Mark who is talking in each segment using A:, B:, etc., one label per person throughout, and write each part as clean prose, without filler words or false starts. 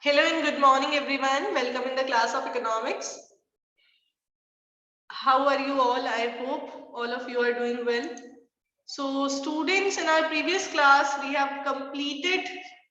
A: Hello and good morning everyone. Welcome in the class of economics. How are you all? I hope all of you are doing well. So students, in our previous class we have completed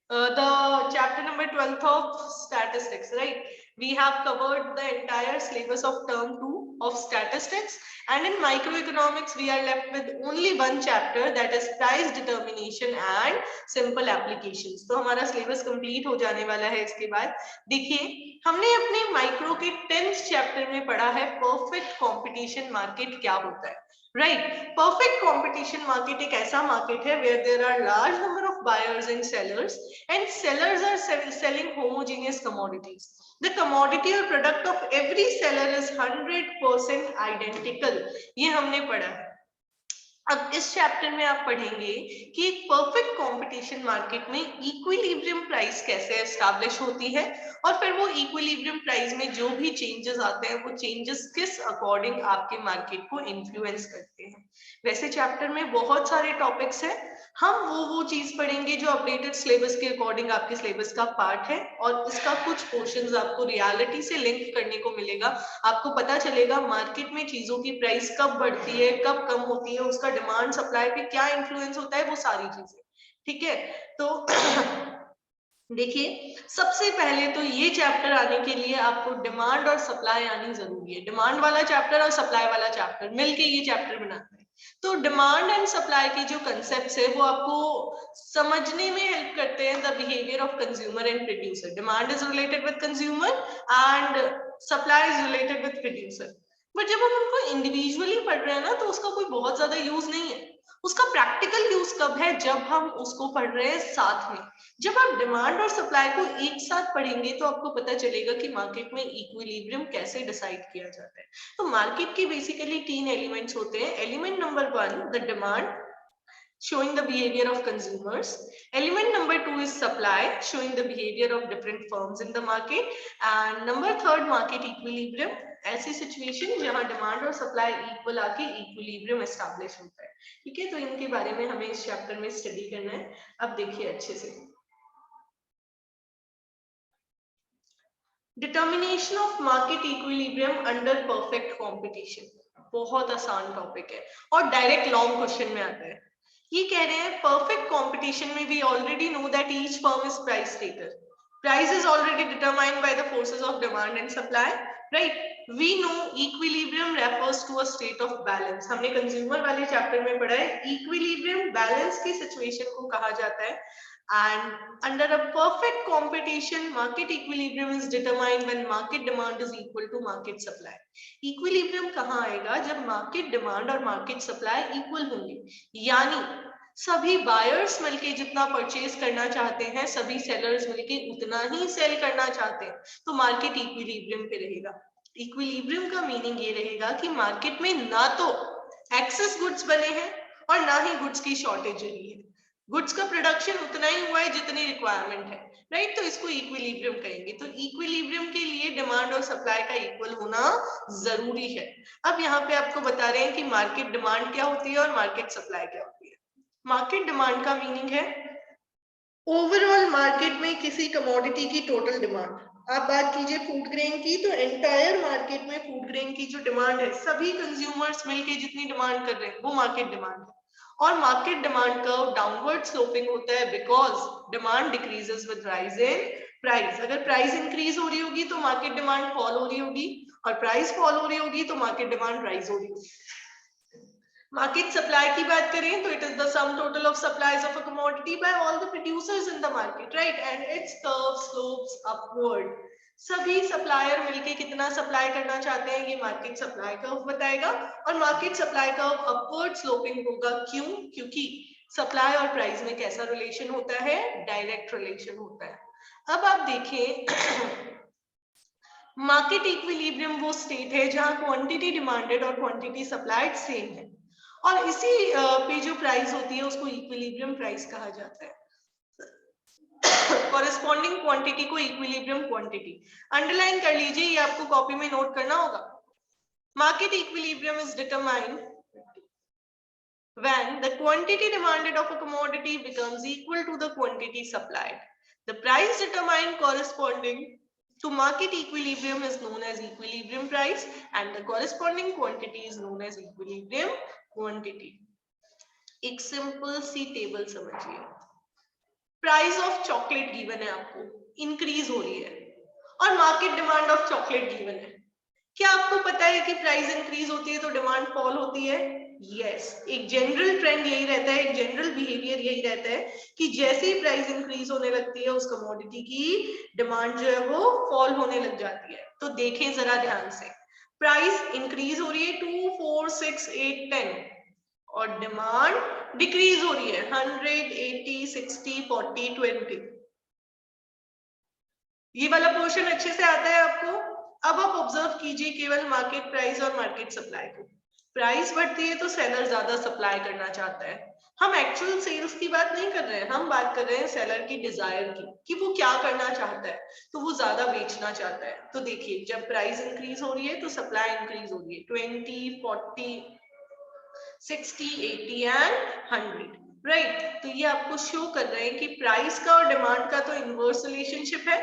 A: the chapter number 12 of statistics, right? We have covered the entire syllabus of term 2 of statistics, and in microeconomics we are left with only one chapter, that is price determination and simple applications. तो हमारा syllabus complete हो जाने वाला है इसके बाद. देखिए, हमने अपने माइक्रो के 10th चैप्टर में पढ़ा है परफेक्ट कंपटीशन मार्केट क्या होता है. Right, perfect competition market एक ऐसा market है where there are large number of buyers and sellers are selling homogeneous commodities. The commodity or product of every seller is 100% identical. ये हमने पढ़ा है. अब इस चैप्टर में आप पढ़ेंगे कि एक परफेक्ट कंपटीशन मार्केट में इक्विलिब्रियम प्राइस कैसे एस्टैब्लिश होती है, और फिर वो इक्विलिब्रियम प्राइस में जो भी चेंजेस आते हैं वो चेंजेस किस अकॉर्डिंग आपके मार्केट को इन्फ्लुएंस करते हैं. वैसे चैप्टर में बहुत सारे टॉपिक्स हैं, हम वो चीज पढ़ेंगे जो अपडेटेड सिलेबस के अकॉर्डिंग आपके सिलेबस का पार्ट है, और इसका कुछ पोर्शंस आपको रियलिटी से लिंक करने को मिलेगा. आपको पता चलेगा मार्केट में चीजों की प्राइस कब बढ़ती है, कब कम होती है, उसका डिमांड सप्लाई पे क्या इन्फ्लुएंस होता है, वो सारी चीजें. ठीक है, तो देखिए, सबसे पहले तो ये चैप्टर आने के लिए आपको डिमांड और सप्लाई आनी जरूरी है. डिमांड वाला चैप्टर और सप्लाई वाला चैप्टर मिलके ये चैप्टर बनाते हैं. तो डिमांड एंड सप्लाई की जो कंसेप्ट्स है वो आपको समझने में हेल्प करते हैं the behaviour of consumer and producer. Demand is related with consumer and supply is related with producer. But जब हम उनको इंडिविजुअली पढ़ रहे हैं ना, तो उसका कोई बहुत ज्यादा यूज नहीं है. उसका प्रैक्टिकल यूज कब है, जब हम उसको पढ़ रहे हैं साथ में. जब आप डिमांड और सप्लाई को एक साथ पढ़ेंगे तो आपको पता चलेगा कि मार्केट में इक्विलिब्रियम कैसे डिसाइड किया जाता है. तो मार्केट की बेसिकली 3 एलिमेंट्स होते हैं. Element number 1 the demand, showing the behavior of consumers. Element number 2 is supply, showing the behavior of different firms in the market. And number 3 market equilibrium, ऐसी situation जहां demand और supply equal आके equilibrium establish होता है. ठीक है, तो इनके बारे में हमें इस चैप्टर में स्टडी करना है. अब देखिए अच्छे से. Determination of market equilibrium under perfect competition, बहुत आसान टॉपिक है और डायरेक्ट लॉन्ग क्वेश्चन में आता है. ये कह रहे हैं परफेक्ट कंपटीशन में we already know that each firm is price taker. Price is already determined by the forces of demand and supply, right. We know equilibrium refers to a state of balance. हमने consumer वाले chapter में पढ़ा है equilibrium balance की situation को कहा जाता है. And under a perfect competition, market equilibrium is determined when market demand is equal to market supply. Equilibrium कहाँ आएगा, जब market demand और market supply equal होंगे. यानी सभी बायर्स मिलके जितना परचेज करना चाहते हैं, सभी सेलर्स मिलके उतना ही सेल करना चाहते हैं, तो मार्केट इक्विलिब्रियम पे रहेगा. इक्विलिब्रियम का मीनिंग ये रहेगा कि मार्केट में ना तो एक्सेस गुड्स बने हैं और ना ही गुड्स की शॉर्टेज रही है. गुड्स का प्रोडक्शन उतना ही हुआ है जितनी रिक्वायरमेंट है, राइट. तो इसको इक्विलिब्रियम कहेंगे. तो इक्विलिब्रियम के लिए डिमांड और सप्लाई का इक्वल होना जरूरी है. अब यहाँ पे आपको बता रहे हैं कि मार्केट डिमांड क्या होती है और मार्केट सप्लाई क्या होती है. मार्केट डिमांड का मीनिंग है ओवरऑल मार्केट में किसी कमोडिटी की टोटल डिमांड. आप बात कीजिए फूड ग्रेन की, तो एंटायर मार्केट में फूड ग्रेन की जो डिमांड है, सभी कंज्यूमर्स मिलके जितनी डिमांड कर रहे हैं वो मार्केट डिमांड है. और market demand curve downward sloping होता है because demand decreases with rise in price. अगर प्राइस इंक्रीज हो रही होगी तो मार्केट डिमांड फॉल हो रही होगी, और प्राइस फॉल हो रही होगी तो मार्केट डिमांड राइज हो रही होगी. मार्केट सप्लाई की बात करें तो it is the sum total of supplies of a commodity by all the producers in the market, right. And its curve slopes upward. सभी सप्लायर मिलके कितना सप्लाई करना चाहते हैं ये मार्केट सप्लाई कर्व बताएगा, और market supply curve upward sloping होगा. क्यों? क्योंकि सप्लाई और प्राइस में कैसा रिलेशन होता है, डायरेक्ट रिलेशन होता है. अब आप देखिए मार्केट इक्विलिब्रियम वो स्टेट है जहां क्वांटिटी डिमांडेड और क्वांटिटी सप्लाइड सेम है, और इसी पे जो प्राइस होती है उसको इक्विलिब्रियम प्राइस कहा जाता है. कॉरेस्पॉन्डिंग क्वांटिटी को इक्विलिब्रियम क्वांटिटी अंडरलाइन कर लीजिए, ये आपको कॉपी में नोट करना होगा. Market equilibrium is determined when the quantity demanded of a commodity becomes equal to the quantity supplied. The price determined corresponding to market equilibrium is known as equilibrium price and the corresponding quantity is known as equilibrium quantity. एक simple सी table समझिए. Price of chocolate given है, आपको increase हो रही है और market demand of chocolate given है. क्या आपको पता है कि प्राइस इंक्रीज होती है तो डिमांड फॉल होती है? यस, एक जनरल ट्रेंड यही रहता है, एक जनरल बिहेवियर यही रहता है कि जैसे ही प्राइस इंक्रीज होने लगती है उस कमोडिटी की डिमांड जो है वो फॉल होने लग जाती है. तो देखें जरा ध्यान से, प्राइस इंक्रीज हो रही है 2, 4, 6, 8, 10 और डिमांड डिक्रीज हो रही है 100, 80, 60, 40, 20. ये वाला पोर्शन अच्छे से आता है आपको? अब आप ऑब्जर्व कीजिए केवल मार्केट प्राइस और मार्केट सप्लाई को. प्राइस बढ़ती है तो सेलर ज्यादा सप्लाई करना चाहता है. हम एक्चुअल सेल्स की बात नहीं कर रहे हैं, हम बात कर रहे हैं सेलर की डिजायर की कि वो क्या करना चाहता है. तो वो ज्यादा बेचना चाहता है. तो देखिए जब प्राइस इंक्रीज हो रही है तो सप्लाई इंक्रीज हो रही है 20, 40, 60, 80 एंड 100. राइट, तो ये आपको शो कर रहे हैं कि प्राइस का और डिमांड का तो इनवर्स रिलेशनशिप है,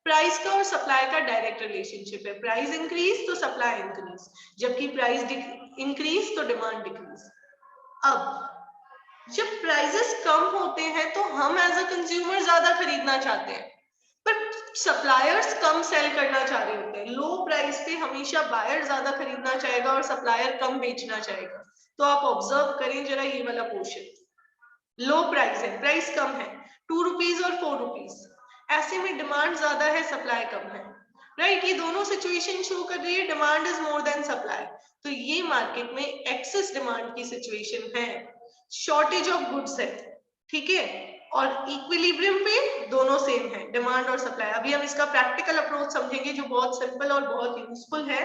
A: प्राइस का और सप्लाई का डायरेक्ट रिलेशनशिप है. प्राइस इंक्रीज तो सप्लाई इंक्रीज, जबकि प्राइस इंक्रीज तो डिमांड डिक्रीज. अब जब प्राइसेस कम होते हैं तो हम एज अ कंज्यूमर ज्यादा खरीदना चाहते हैं, पर सप्लायर्स कम सेल करना चाह रहे होते हैं. लो प्राइस पे हमेशा बायर ज्यादा खरीदना चाहेगा और सप्लायर कम बेचना चाहेगा. तो आप ऑब्जर्व करें जरा ये वाला पोर्शन, लो प्राइस है, प्राइस कम है 2 रुपीज और 4 रुपीज, ऐसे में डिमांड ज्यादा है सप्लाई कम है. राइट, ये दोनों सिचुएशन शो कर रही है demand is more than supply. तो ये मार्केट में एक्सेस डिमांड की सिचुएशन है, शॉर्टेज ऑफ गुड्स है. ठीक है, और इक्विलिब्रियम पे दोनों सेम है, डिमांड और सप्लाई. अभी हम इसका प्रैक्टिकल अप्रोच समझेंगे जो बहुत सिंपल और बहुत यूजफुल है.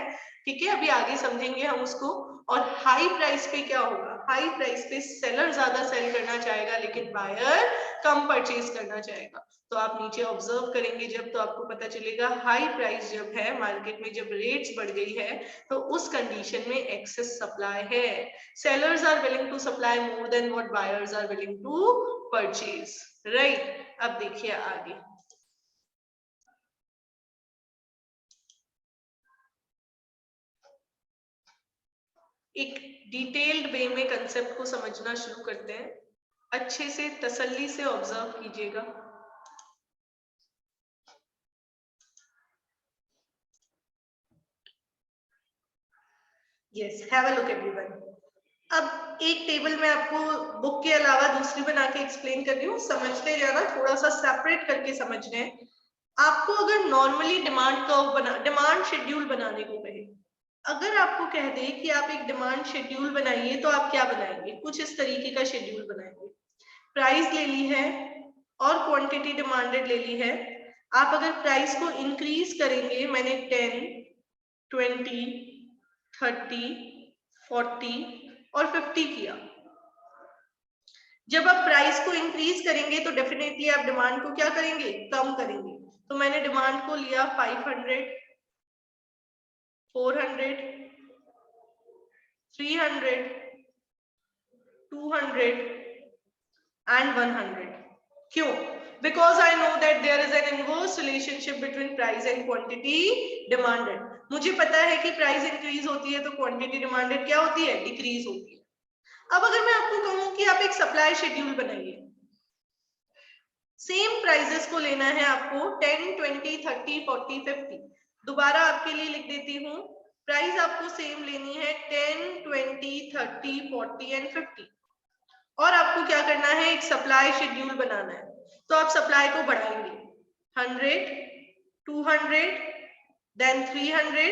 A: ठीक है, अभी आगे समझेंगे हम उसको. और हाई प्राइस पे क्या होगा? हाई प्राइस पे सेलर ज्यादा सेल करना चाहेगा लेकिन बायर कम परचेज करना चाहेगा. तो आप नीचे ऑब्जर्व करेंगे जब, तो आपको पता चलेगा हाई प्राइस जब है मार्केट में, जब रेट्स बढ़ गई है तो उस कंडीशन में एक्सेस सप्लाई है. Sellers are willing to supply more than what buyers are willing to purchase. Right, अब देखिए आगे. एक डिटेल्ड वे में कंसेप्ट को समझना शुरू करते हैं. अच्छे से तसल्ली से ऑब्जर्व कीजिएगा. Yes, have a look everyone. अब एक टेबल में आपको बुक के अलावा दूसरी बना के एक्सप्लेन कर रही हूँ, समझते जाना, थोड़ा सा सेपरेट करके समझ रहे हैं. आपको अगर नॉर्मली डिमांड कर्व बना, डिमांड शेड्यूल बनाने को कहे, अगर आपको कह दे कि आप एक डिमांड शेड्यूल बनाइए तो आप क्या बनाएंगे? कुछ इस तरीके का शेड्यूल बनाएंगे. प्राइस ले ली है और क्वांटिटी डिमांडेड ले ली है. आप अगर प्राइस को इंक्रीज करेंगे, मैंने 10, 20, 30, 40 और 50 किया. जब आप प्राइस को इंक्रीज करेंगे तो डेफिनेटली आप डिमांड को क्या करेंगे? कम करेंगे. तो मैंने डिमांड को लिया 500, 400, 300, 200 and 100. क्यों? Because I know that there is an inverse relationship between price and quantity demanded. मुझे पता है कि प्राइस इंक्रीज होती है तो क्वांटिटी डिमांडेड क्या होती है? डिक्रीज होती है. अब अगर मैं आपको कहूं कि आप एक सप्लाई शेड्यूल बनाइए, सेम प्राइसेस को लेना है आपको 10, 20, 30, 40, 50. दोबारा आपके लिए लिख देती हूँ, प्राइस आपको सेम लेनी है 10, 20, 30, 40 एंड 50. और आपको क्या करना है? एक सप्लाई शेड्यूल बनाना है. तो आप सप्लाई को बढ़ाएंगे 100, 200, then 300,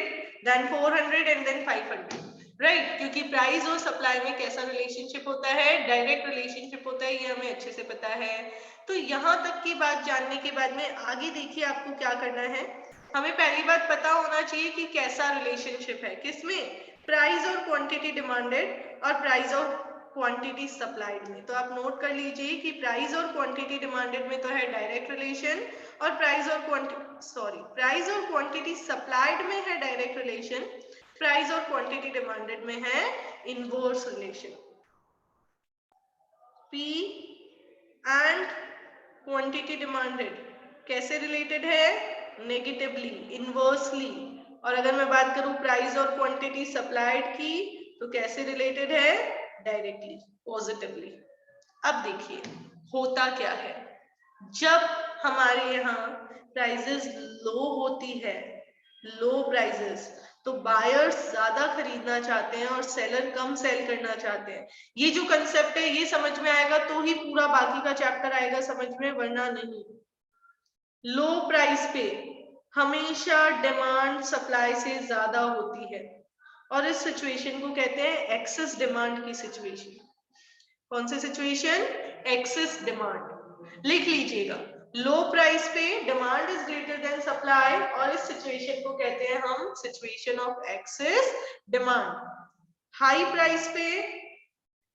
A: then 400 and then 500. Right, क्योंकि प्राइस और सप्लाई में कैसा रिलेशनशिप होता है? डायरेक्ट रिलेशनशिप होता है, ये हमें अच्छे से पता है. तो यहाँ तक की बात जानने के बाद में आगे देखिए आपको क्या करना है. हमें पहली बात पता होना चाहिए कि कैसा रिलेशनशिप है, किसमें? प्राइस और क्वांटिटी डिमांडेड और प्राइस और क्वांटिटी सप्लाइड में. तो आप नोट कर लीजिए कि प्राइस और क्वांटिटी डिमांडेड में तो है डायरेक्ट रिलेशन, और प्राइस और क्वांटिटी सप्लाइड में है डायरेक्ट रिलेशन, प्राइस और क्वांटिटी डिमांडेड में है inverse relation. P and quantity demanded कैसे रिलेटेड है? Negatively, inversely. और अगर मैं बात करूं प्राइस और क्वांटिटी सप्लाइड की, तो कैसे रिलेटेड है? Directly, positively. अब देखिए होता क्या है, जब हमारे यहाँ प्राइसेस लो होती है, लो प्राइसेस, तो बायर्स ज्यादा खरीदना चाहते हैं और सेलर कम सेल करना चाहते हैं। ये जो कंसेप्ट है ये समझ में आएगा तो ही पूरा बाकी का चैप्टर आएगा समझ में, वरना नहीं। लो प्राइस पे हमेशा डिमांड सप्लाई से ज्यादा होती है और इस सिचुएशन को कहते हैं एक्सेस डिमांड की सिचुएशन। कौन सी सिचुएशन? Access demand. लिख लीजिएगा, लो प्राइस पे demand is greater than supply और इस सिचुएशन को कहते हैं हम situation of excess demand. High price पे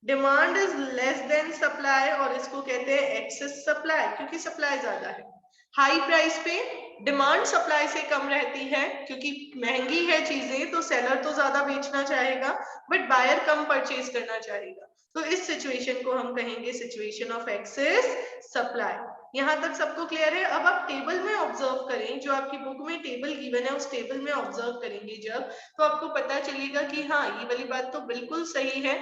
A: demand is less than supply और इसको कहते हैं एक्सेस सप्लाई, क्योंकि सप्लाई ज्यादा है। हाई प्राइस पे डिमांड सप्लाई से कम रहती है क्योंकि महंगी है चीजें, तो सेलर तो ज्यादा बेचना चाहेगा बट बायर कम परचेज करना चाहेगा। तो इस सिचुएशन को हम कहेंगे सिचुएशन ऑफ एक्सेस सप्लाई। यहाँ तक सबको क्लियर है? अब आप टेबल में ऑब्जर्व करें, जो आपकी बुक में टेबल गिवन है उस टेबल में ऑब्जर्व करेंगे जब, तो आपको पता चलेगा कि हाँ ये वाली बात तो बिल्कुल सही है।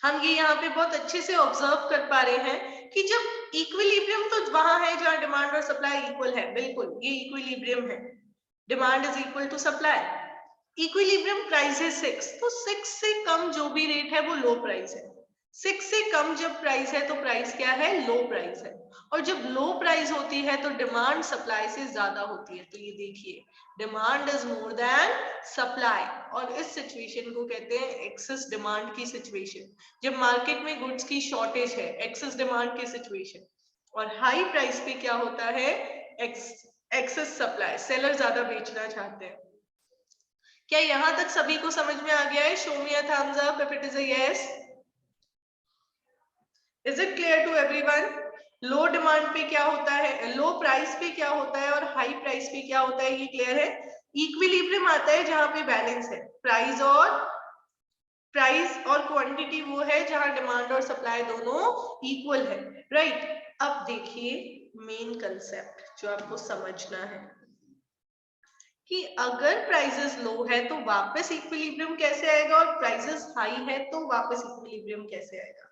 A: हम ये यहाँ पे बहुत अच्छे से ऑब्जर्व कर पा रहे हैं कि जब इक्विलिब्रियम तो वहां है जहां डिमांड और सप्लाई इक्वल है, बिल्कुल ये इक्विलिब्रियम है, demand is equal to supply. Equilibrium price है 6, तो 6 से कम जो भी रेट है वो लो प्राइस है। 6 से कम जब प्राइस है तो प्राइस क्या है? लो प्राइस है। और जब लो प्राइस होती है तो डिमांड सप्लाई से ज्यादा होती है। तो ये देखिए demand is more than supply और इस सिचुएशन को कहते हैं एक्सेस डिमांड की सिचुएशन। जब मार्केट में गुड्स की शॉर्टेज है, एक्सेस डिमांड की सिचुएशन। और हाई प्राइस पे क्या होता है? एक्सेस सप्लाई, सेलर ज्यादा बेचना चाहते हैं। क्या यहां तक सभी को समझ में आ गया है? Show me a thumbs up if it is a yes. Is it clear to everyone? Low demand पे क्या होता है, लो प्राइस पे क्या होता है और हाई प्राइस पे क्या होता है, ये क्लियर है? इक्विलिब्रियम आता है जहां पे बैलेंस है, प्राइस और क्वांटिटी वो है जहां डिमांड और सप्लाई दोनों इक्वल है, राइट? अब देखिए मेन कंसेप्ट जो आपको समझना है कि अगर प्राइसेस लो है तो वापस इक्विलिब्रियम कैसे आएगा और प्राइसेस हाई है तो वापस इक्विलिब्रियम कैसे आएगा।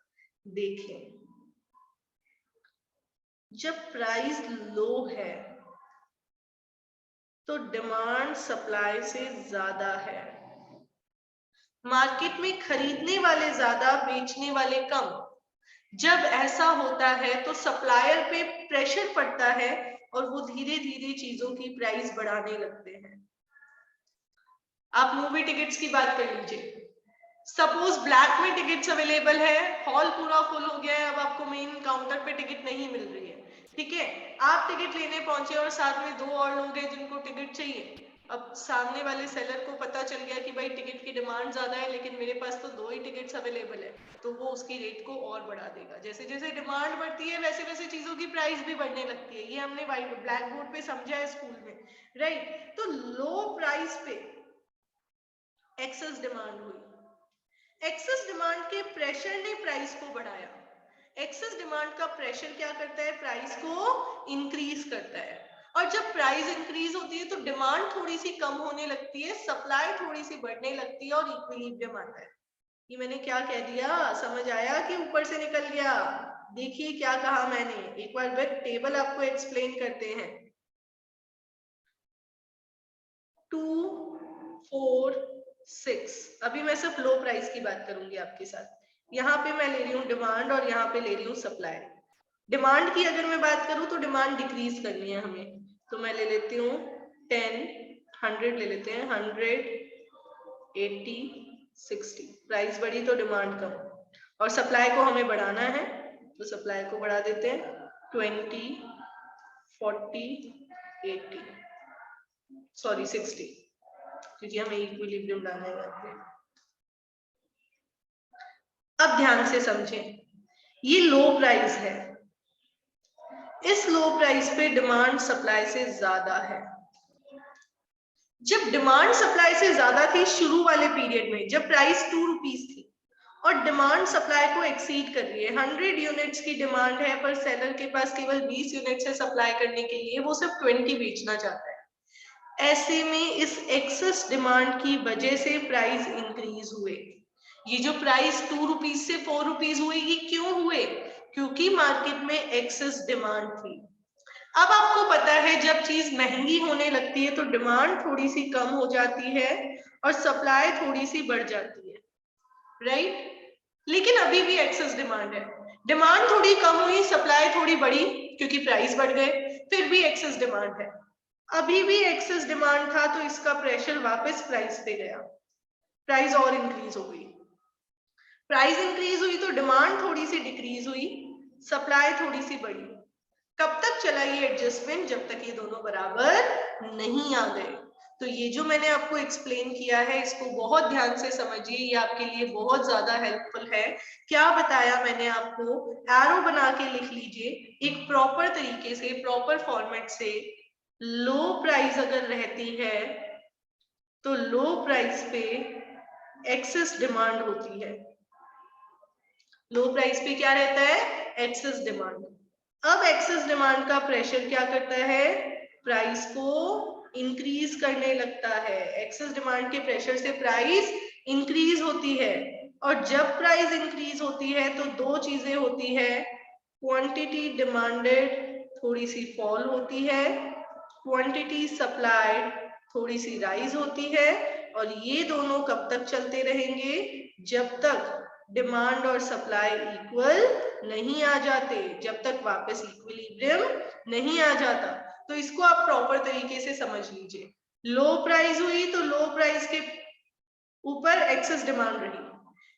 A: देखें, जब प्राइस लो है तो डिमांड सप्लाई से ज्यादा है, मार्केट में खरीदने वाले ज्यादा, बेचने वाले कम। जब ऐसा होता है तो सप्लायर पे प्रेशर पड़ता है और वो धीरे धीरे चीजों की प्राइस बढ़ाने लगते हैं। आप मूवी टिकट्स की बात कर लीजिए, सपोज ब्लैक में टिकट्स अवेलेबल है, हॉल पूरा फुल हो गया है, अब आपको मेन काउंटर पे टिकट नहीं मिल रही है, ठीक है? आप टिकट लेने पहुंचे और साथ में 2 और लोग हैं जिनको टिकट चाहिए। अब सामने वाले सेलर को पता चल गया कि भाई टिकट की डिमांड ज्यादा है लेकिन मेरे पास तो 2 ही टिकट्स अवेलेबल है, तो वो उसकी रेट को और बढ़ा देगा। जैसे जैसे डिमांड बढ़ती है वैसे वैसे चीजों की प्राइस भी बढ़ने लगती है। ये हमने ब्लैक बोर्ड पे समझा है स्कूल में, राइट? तो लो प्राइस पे एक्सेस डिमांड हुई, एक्सेस डिमांड के प्रेशर ने प्राइस को बढ़ाया। एक्सेस डिमांड का प्रेशर क्या करता है? प्राइस को इंक्रीज करता है। और जब प्राइस इंक्रीज होती है तो डिमांड थोड़ी सी कम होने लगती है, सप्लाई थोड़ी सी बढ़ने लगती है और इक्विलिब्रियम आता है। ये मैंने क्या कह दिया, समझ आया कि ऊपर से निकल गया? देखिए क्या कहा मैंने, एक बार विद टेबल आपको एक्सप्लेन करते हैं। 2, 4, 6। अभी मैं सिर्फ लो प्राइस की बात करूंगी आपके साथ। यहाँ पे मैं ले रही हूँ डिमांड और यहाँ पे ले रही हूँ सप्लाई। डिमांड की अगर मैं बात करूँ तो डिमांड डिक्रीज करनी है हमें, तो मैं ले लेती हूँ 10, 100 ले लेते हैं, 100, 80, 60। प्राइस बढ़ी तो डिमांड कम, और सप्लाई को हमें बढ़ाना है तो सप्लाई को बढ़ा देते हैं 20, 40, 80, सॉरी 60, क्योंकि हमें इक्विलिब्रियम लाना है यहाँ पे। अब ध्यान से समझें, ये लो प्राइस है, इस लो प्राइस पे डिमांड सप्लाई से ज्यादा है। जब डिमांड सप्लाई से ज्यादा थी शुरू वाले पीरियड में, जब प्राइस 2 रुपीस थी और डिमांड सप्लाई को एक्सीड कर रही है। 100 यूनिट्स की डिमांड है पर सेलर के पास केवल 20 यूनिट्स है सप्लाई करने के लिए, वो सिर्फ 20 बेचना चाहता है। ऐसे में इस एक्सेस डिमांड की वजह से प्राइस इंक्रीज हुए। ये जो प्राइस 2 रुपीज से 4 रुपीज हुए, ये क्यों हुए? क्योंकि मार्केट में एक्सेस डिमांड थी। अब आपको पता है जब चीज महंगी होने लगती है तो डिमांड थोड़ी सी कम हो जाती है और सप्लाई थोड़ी सी बढ़ जाती है, राइट? लेकिन अभी भी एक्सेस डिमांड है। डिमांड थोड़ी कम हुई, सप्लाई थोड़ी बढ़ी क्योंकि प्राइस बढ़ गए, फिर भी एक्सेस डिमांड है। अभी भी एक्सेस डिमांड था तो इसका प्रेशर वापस प्राइस पे गया, प्राइस और इंक्रीज हो गई। प्राइस इंक्रीज हुई तो डिमांड थोड़ी सी डिक्रीज हुई, सप्लाई थोड़ी सी बढ़ी। कब तक चला ये एडजस्टमेंट? जब तक ये दोनों बराबर नहीं आ गए। तो ये जो मैंने आपको एक्सप्लेन किया है इसको बहुत ध्यान से समझिए, ये आपके लिए बहुत ज्यादा हेल्पफुल है। क्या बताया मैंने आपको? एरो बना के लिख लीजिए एक प्रॉपर तरीके से, प्रॉपर फॉर्मेट से। लो प्राइस अगर रहती है तो लो प्राइस पे एक्सेस डिमांड होती है। लो प्राइस पे क्या रहता है? Excess demand. अब एक्सेस डिमांड का प्रेशर क्या करता है? प्राइस को इंक्रीज करने लगता है। एक्सेस डिमांड के प्रेशर से प्राइस इंक्रीज होती है, और जब प्राइस इंक्रीज होती है तो दो चीजें होती है। क्वांटिटी डिमांडेड थोड़ी सी फॉल होती है, क्वांटिटी सप्लाइड थोड़ी सी राइज होती है। और ये दोनों कब तक चलते रहेंगे? जब तक डिमांड और सप्लाई इक्वल नहीं आ जाते, जब तक वापस इक्विलिब्रियम नहीं आ जाता। तो इसको आप प्रॉपर तरीके से समझ लीजिए। लो प्राइस हुई तो लो प्राइस के ऊपर एक्सेस डिमांड रही,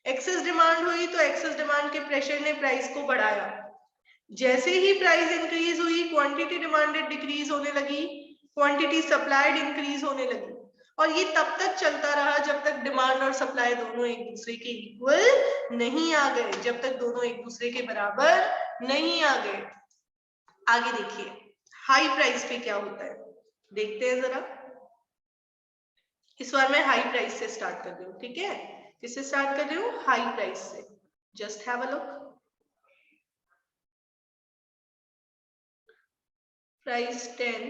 A: एक्सेस डिमांड हुई तो एक्सेस डिमांड के प्रेशर ने प्राइस को बढ़ाया। जैसे ही प्राइस इंक्रीज हुई क्वांटिटी डिमांडेड डिक्रीज होने लगी, क्वांटिटी सप्लाइड इंक्रीज होने लगी। और ये तब तक चलता रहा जब तक डिमांड और सप्लाई दोनों एक दूसरे के इक्वल नहीं आ गए, जब तक दोनों एक दूसरे के बराबर नहीं आ गए। आगे देखिए हाई प्राइस पे क्या होता है, देखते हैं जरा। इस बार मैं हाई प्राइस से स्टार्ट कर रही हूँ, ठीक है? किससे स्टार्ट कर रही हूँ? हाई प्राइस से। Just have a look. Price 10,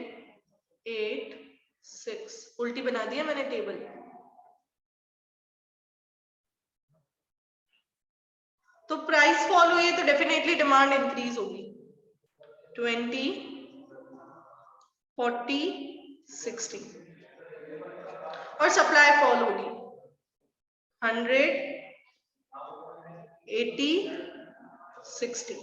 A: 8, 6, उल्टी बना दिया मैंने टेबल। तो प्राइस फॉल हुई है तो डेफिनेटली डिमांड इंक्रीज होगी। 20, 40, 60। और सप्लाई फॉल होगी 100, 80, 60।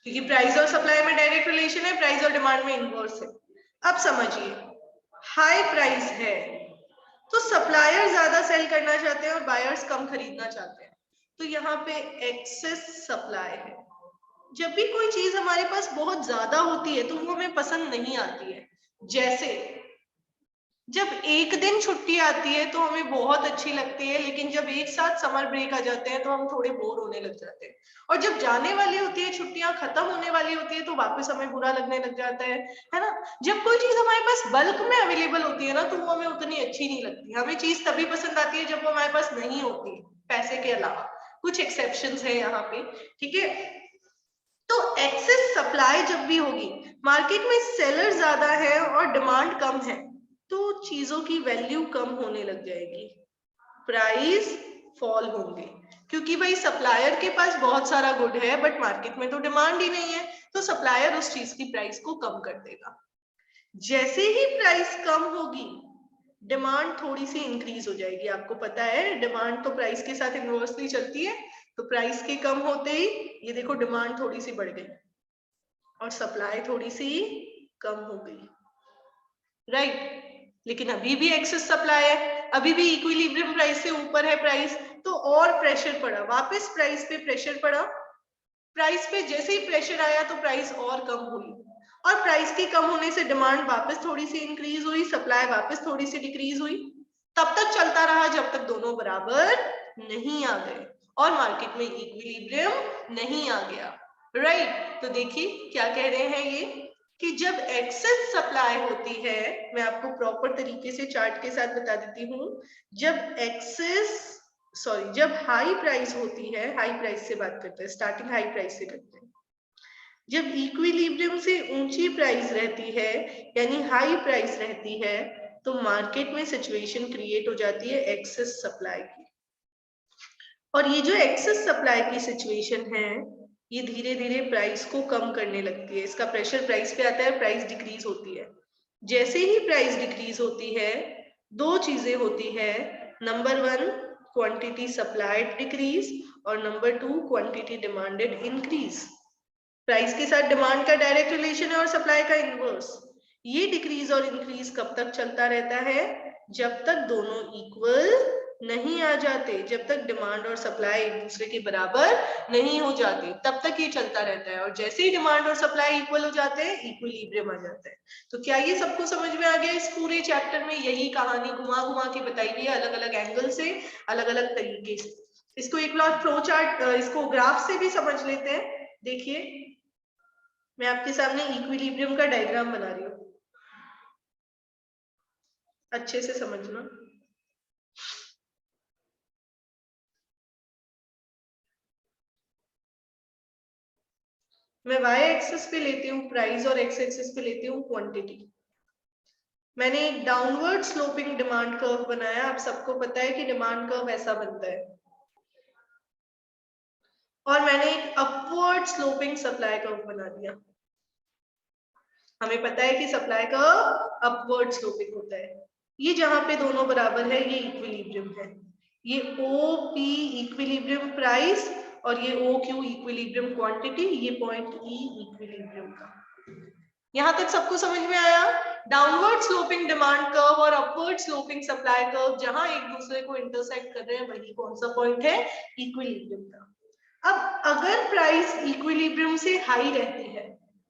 A: क्योंकि प्राइस और सप्लाई में डायरेक्ट रिलेशन है, प्राइस और डिमांड में इनवर्स है। अब समझिए हाई प्राइस है तो सप्लायर ज्यादा सेल करना चाहते हैं और बायर्स कम खरीदना चाहते हैं, तो यहाँ पे एक्सेस सप्लाई है। जब भी कोई चीज हमारे पास बहुत ज्यादा होती है तो वो हमें पसंद नहीं आती है। जैसे जब एक दिन छुट्टी आती है तो हमें बहुत अच्छी लगती है, लेकिन जब एक साथ समर ब्रेक आ जाते हैं तो हम थोड़े बोर होने लग जाते हैं। और जब जाने वाली होती है, छुट्टियां खत्म होने वाली होती है, तो वापस हमें बुरा लगने लग जाता है ना? जब कोई चीज हमारे पास बल्क में अवेलेबल होती है ना तो वो हमें उतनी अच्छी नहीं लगती। हमें चीज तभी पसंद आती है जब वो हमारे पास नहीं होती, पैसे के अलावा। कुछ एक्सेप्शंस है यहाँ पे, ठीक है? तो एक्सेस सप्लाई जब भी होगी, मार्केट में सेलर ज्यादा है और डिमांड कम है, तो चीजों की वैल्यू कम होने लग जाएगी, प्राइस फॉल होंगे। क्योंकि भाई सप्लायर के पास बहुत सारा गुड है बट मार्केट में तो डिमांड ही नहीं है, तो सप्लायर उस चीज की प्राइस को कम कर देगा। जैसे ही प्राइस कम होगी डिमांड थोड़ी सी इंक्रीज हो जाएगी। आपको पता है डिमांड तो प्राइस के साथ इनवर्सली चलती है, तो प्राइस के कम होते ही ये देखो डिमांड थोड़ी सी बढ़ गई और सप्लाई थोड़ी सी कम हो गई, राइट? लेकिन अभी भी एक्सेस सप्लाई है, अभी भी इक्विलिब्रियम प्राइस से ऊपर है प्राइस, तो और प्रेशर पड़ा, वापस प्राइस पे प्रेशर पड़ा। प्राइस पे जैसे ही प्रेशर आया तो प्राइस और कम हुई, और प्राइस के कम होने से डिमांड वापस थोड़ी सी इंक्रीज हुई, सप्लाई वापस थोड़ी सी डिक्रीज हुई। तब तक चलता रहा जब तक दोनों बराबर नहीं आ गए और मार्केट में इक्विलिब्रियम नहीं आ गया, राइट? तो देखिए क्या कह रहे हैं ये कि जब एक्सेस सप्लाई होती है, मैं आपको प्रॉपर तरीके से चार्ट के साथ बता देती हूँ, जब एक्सेस सॉरी, जब हाई प्राइस होती है, हाई प्राइस से बात करते हैं, स्टार्टिंग हाई प्राइस से करते हैं। जब इक्विलिब्रियम से ऊंची प्राइस रहती है यानी हाई प्राइस रहती है, तो मार्केट में सिचुएशन क्रिएट हो जाती है एक्सेस सप्लाई की। और ये जो एक्सेस सप्लाई की सिचुएशन है, ये धीरे धीरे प्राइस को कम करने लगती है। इसका प्रेशर प्राइस पे आता है, प्राइस डिक्रीज होती है। जैसे ही प्राइस डिक्रीज होती है, दो चीजें होती है। नंबर 1, क्वांटिटी सप्लाइड डिक्रीज, और number 2, quantity demanded increase. Price के साथ डिमांड का डायरेक्ट रिलेशन है और सप्लाई का इनवर्स। ये डिक्रीज और इंक्रीज कब तक चलता रहता है? जब तक दोनों इक्वल नहीं आ जाते, जब तक डिमांड और सप्लाई एक दूसरे के बराबर नहीं हो जाते, तब तक ये चलता रहता है। और जैसे ही डिमांड और सप्लाई इक्वल हो जाते हैं, इक्विलिब्रियम आ जाता है। तो क्या ये सबको समझ में आ गया? इस पूरे चैप्टर में यही कहानी घुमा घुमा के बताई गई है, अलग अलग एंगल से, अलग अलग तरीके से। इसको एक बार फ्लो चार्ट, इसको ग्राफ से भी समझ लेते हैं। देखिए, मैं आपके सामने इक्विलिब्रियम का डायग्राम बना रही हूँ, अच्छे से समझना। मैं y एक्सिस पे लेती हूँ प्राइस और x एक्सिस पे लेती हूँ क्वांटिटी। मैंने एक डाउनवर्ड स्लोपिंग डिमांड कर्व बनाया। आप सबको पता है कि डिमांड कर्व ऐसा बनता है। और मैंने एक अपवर्ड स्लोपिंग सप्लाई कर्व बना दिया। हमें पता है कि सप्लाई कर्व अपवर्ड स्लोपिंग होता है। ये जहां पे दोनों बराबर है, ये इक्विलिब्रियम है। ये OP इक्विलिब्रियम प्राइस और ये OQ इक्विलिब्रियम क्वांटिटी, ये पॉइंट E इक्विलिब्रियम का। यहां तक सबको समझ में आया? डाउनवर्ड स्लोपिंग डिमांड कर्व और अपवर्ड स्लोपिंग सप्लाई कर्व जहां एक दूसरे को इंटरसेक्ट कर रहे हैं, वही कौन सा पॉइंट है? इक्विलिब्रियम का। अब अगर प्राइस इक्विलिब्रियम से हाई रहती है,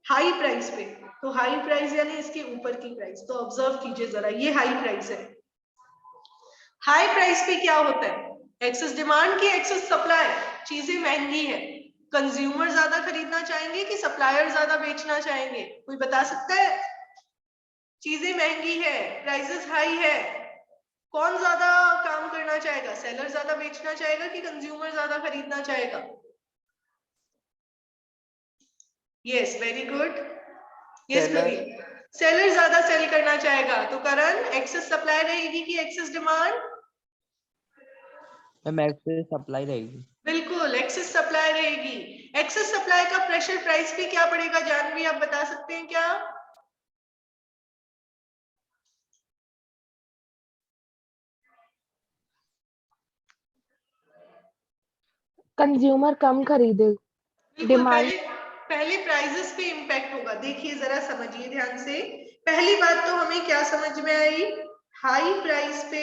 A: हाई प्राइस पे, तो हाई प्राइस यानी इसके ऊपर की प्राइस, तो ऑब्जर्व कीजिए जरा, ये हाई प्राइस है। हाई प्राइस पे क्या होता है? एक्सेस डिमांड की एक्सेस सप्लाई, चीजें महंगी है। कंज्यूमर ज्यादा खरीदना चाहेंगे कि सप्लायर ज्यादा बेचना चाहेंगे? कोई बता सकता है? चीजें महंगी है, प्राइसेस हाई है, कौन ज्यादा काम करना चाहेगा? सेलर ज्यादा बेचना चाहेगा कि कंज्यूमर ज्यादा खरीदना चाहेगा? Yes, very good. Yes Praveen, seller ज्यादा सेल करना चाहेगा। तो करण, एक्सेस सप्लाई रहेगी कि एक्सेस डिमांड?
B: एक्सेस सप्लाई रहेगी।
A: बिल्कुल, एक्सेस सप्लाई रहेगी। एक्सेस सप्लाई का प्रेशर प्राइस पे क्या पड़ेगा? जानवी, आप बता सकते हैं क्या?
C: कंज्यूमर कम खरीदे,
A: बिल्कुल,
C: डिमांड।
A: पहले प्राइसेस पे इंपैक्ट होगा। देखिए जरा, समझिए ध्यान से। पहली बात तो हमें क्या समझ में आई? हाई प्राइस पे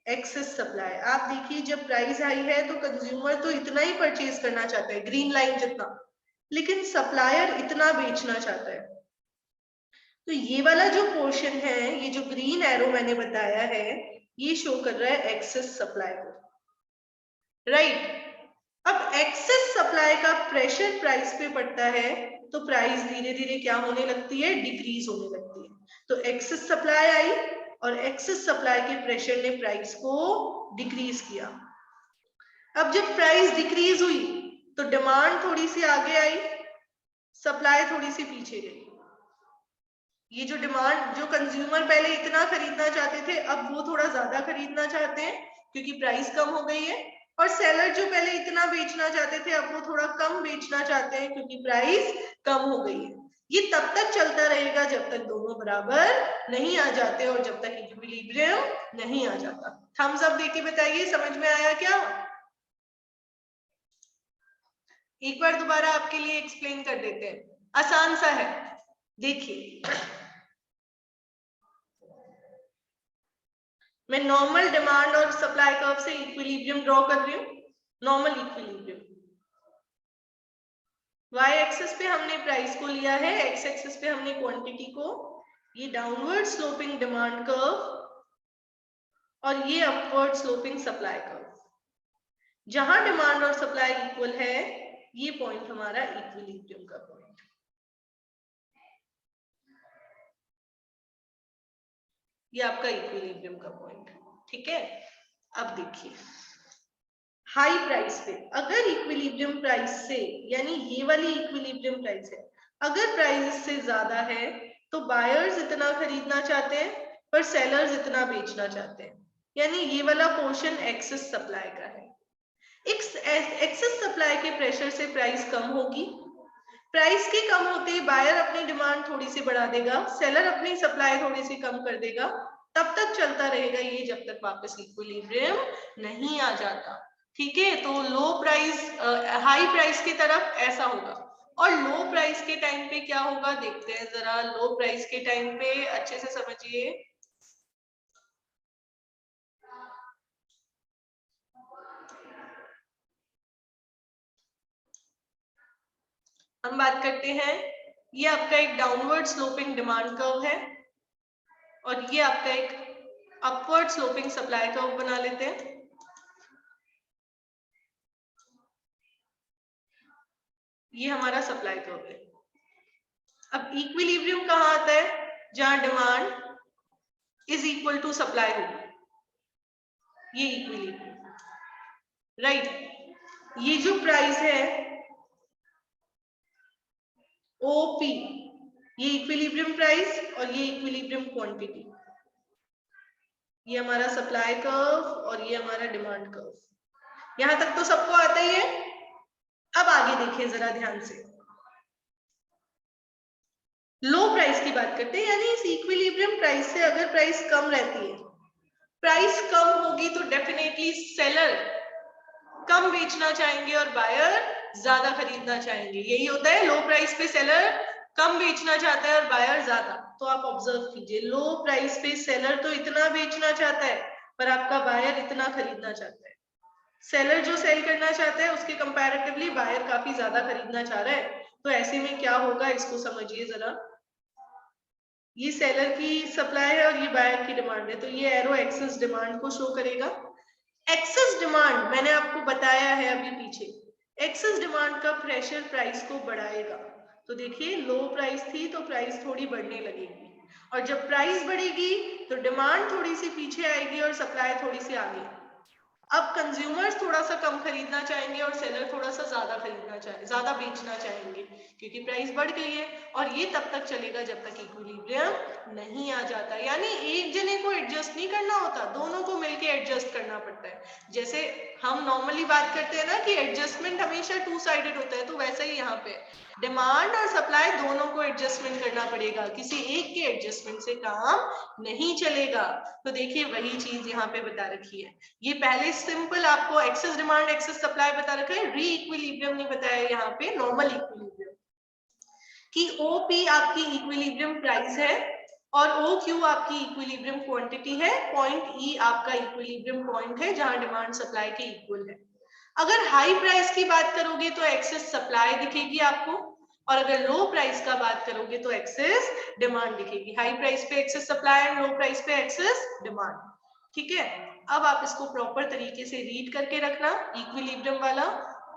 A: एक्सेस सप्लाई। आप देखिए, जब प्राइस हाई है तो कंज्यूमर तो इतना ही परचेज करना चाहता है, ग्रीन लाइन जितना, लेकिन सप्लायर इतना बेचना चाहता है। तो ये वाला जो पोर्शन है, ये जो ग्रीन एरो मैंने बताया है, ये शो कर रहा है एक्सेस सप्लाई को, राइट? अब एक्सेस सप्लाई का प्रेशर प्राइस पे पड़ता है, तो प्राइस धीरे धीरे क्या होने लगती है? डिक्रीज होने लगती है। तो एक्सेस सप्लाई आई और एक्सेस सप्लाई के प्रेशर ने प्राइस को डिक्रीज किया। अब जब प्राइस डिक्रीज हुई तो डिमांड थोड़ी सी आगे आई, सप्लाई थोड़ी सी पीछे गई। ये जो डिमांड, जो कंज्यूमर पहले इतना खरीदना चाहते थे, अब वो थोड़ा ज्यादा खरीदना चाहते हैं क्योंकि प्राइस कम हो गई है। और सेलर जो पहले इतना बेचना चाहते थे, अब वो थोड़ा कम बेचना चाहते हैं क्योंकि प्राइस कम हो गई है। ये तब तक चलता रहेगा जब तक दोनों बराबर नहीं आ जाते और जब तक इक्विलिब्रियम नहीं आ जाता। थम्स अप देके बताइए, समझ में आया क्या? एक बार दोबारा आपके लिए एक्सप्लेन कर देते हैं, आसान सा है। देखिए, मैं नॉर्मल डिमांड और सप्लाई कर्व से इक्विलिब्रियम ड्रॉ कर रही हूँ, नॉर्मल इक्विलिब्रियम। वाई एक्सिस पे हमने प्राइस को लिया है, एक्स एक्सिस पे हमने क्वांटिटी को। ये डाउनवर्ड स्लोपिंग डिमांड कर्व और ये अपवर्ड स्लोपिंग सप्लाई कर्व। जहां डिमांड और सप्लाई इक्वल है, ये पॉइंट हमारा इक्विलिब्रियम का पॉइंट। ये आपका इक्विलिब्रियम का पॉइंट, ठीक है? अब देखिए, हाई प्राइस पे, अगर इक्विलिब्रियम प्राइस से, यानी ये वाली इक्विलिब्रियम प्राइस है, अगर प्राइस इससे ज्यादा है तो बायर्स इतना खरीदना चाहते हैं पर सेलर्स इतना बेचना चाहते हैं, यानी ये वाला पोर्शन एक्सेस सप्लाई का है। एक्सेस सप्लाई के प्रेशर से प्राइस कम होगी, प्राइस के कम होते ही बायर अपनी डिमांड थोड़ी सी बढ़ा देगा, सेलर अपनी सप्लाई थोड़ी सी कम कर देगा, तब तक चलता रहेगा ये जब तक वापस इक्विलिब्रियम नहीं आ जाता। ठीक है, तो लो प्राइस हाई प्राइस की तरफ ऐसा होगा, और लो प्राइस के टाइम पे क्या होगा देखते हैं जरा। लो प्राइस के टाइम पे अच्छे से समझिए, हम बात करते हैं, ये आपका एक डाउनवर्ड स्लोपिंग डिमांड कर्व है और ये आपका एक अपवर्ड स्लोपिंग सप्लाई कर्व बना लेते हैं। ये हमारा सप्लाई कर्व है। अब इक्विलिब्रियम कहाँ आता है? जहां demand is equal to supply होगी, ये इक्विलिब्रियम, राइट। ये जो प्राइस है OP, ये इक्विलिब्रियम प्राइस और ये इक्विलिब्रियम क्वांटिटी, ये हमारा सप्लाई कर्व और ये हमारा डिमांड कर्व। यहां तक तो सबको आता ही है। अब आगे देखिए जरा ध्यान से, लो प्राइस की बात करते हैं, यानी इस इक्विलिब्रियम प्राइस से अगर प्राइस कम रहती है, प्राइस कम होगी तो डेफिनेटली सेलर कम बेचना चाहेंगे और बायर ज्यादा खरीदना चाहेंगे। यही होता है, लो प्राइस पे सेलर कम बेचना चाहता है और बायर ज्यादा। तो आप ऑब्जर्व कीजिए, लो प्राइस पे सेलर तो इतना बेचना चाहता है पर आपका बायर इतना खरीदना चाहता है। सेलर जो सेल करना चाहता है उसके कंपैरेटिवली बायर काफी ज्यादा खरीदना चाह रहा है, तो ऐसे में क्या होगा इसको समझिए जरा। ये सेलर की सप्लाई है और ये बायर की डिमांड है, तो ये एरो एक्सेस डिमांड को शो करेगा। एक्सेस डिमांड मैंने आपको बताया है अभी पीछे, एक्सेस डिमांड का प्रेशर प्राइस को बढ़ाएगा। तो देखिए लो प्राइस थी तो प्राइस थोड़ी बढ़ने लगेगी, और जब प्राइस बढ़ेगी तो डिमांड थोड़ी सी पीछे आएगी और सप्लाई थोड़ी सी आगे। अब कंज्यूमर्स थोड़ा सा कम खरीदना चाहेंगे और सेलर थोड़ा सा ज्यादा खरीदना चाहे, ज्यादा बेचना चाहेंगे, क्योंकि प्राइस बढ़ गई है। और ये तब तक चलेगा जब तक इक्विलिब्रियम नहीं आ जाता, यानी एक जने को एडजस्ट नहीं करना होता, दोनों को मिलके एडजस्ट करना पड़ता है। जैसे हम नॉर्मली बात करते हैं ना कि एडजस्टमेंट हमेशा टू साइडेड होता है, तो वैसा ही यहाँ पे डिमांड और सप्लाई दोनों को एडजस्टमेंट करना पड़ेगा, किसी एक के एडजस्टमेंट से काम नहीं चलेगा। तो देखिए वही चीज यहाँ पे बता रखी है। ये पहले सिंपल आपको एक्सेस डिमांड एक्सेस सप्लाई बता रखा है, री इक्विलिब्रियम नहीं बताया यहाँ पे, नॉर्मल इक्विलिब्रियम कि OP आपकी इक्विलिब्रियम प्राइस है और OQ आपकी इक्विलिब्रियम क्वांटिटी है, पॉइंट E आपका इक्विलिब्रियम पॉइंट है जहां डिमांड सप्लाई के इक्वल है। अगर हाई प्राइस की बात करोगे तो एक्सेस सप्लाई दिखेगी आपको, और अगर लो प्राइस का बात करोगे तो एक्सेस डिमांड दिखेगी। हाई प्राइस पे excess supply and low price पे एक्सेस डिमांड। ठीक है, अब आप इसको प्रॉपर तरीके से रीड करके रखना इक्विलिब्रियम वाला,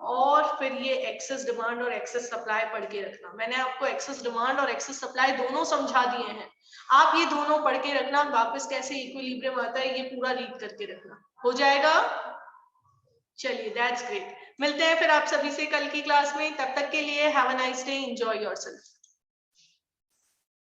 A: और फिर ये एक्सेस डिमांड और एक्सेस सप्लाई पढ़ के रखना। मैंने आपको एक्सेस डिमांड और एक्सेस सप्लाई दोनों समझा दिए हैं, आप ये दोनों पढ़ के रखना, वापस कैसे इक्विलिब्रियम आता है ये पूरा रीड करके रखना, हो जाएगा। चलिए दैट्स ग्रेट, मिलते हैं फिर आप सभी से कल की क्लास में, तब तक के लिए have a nice day, enjoy yourself.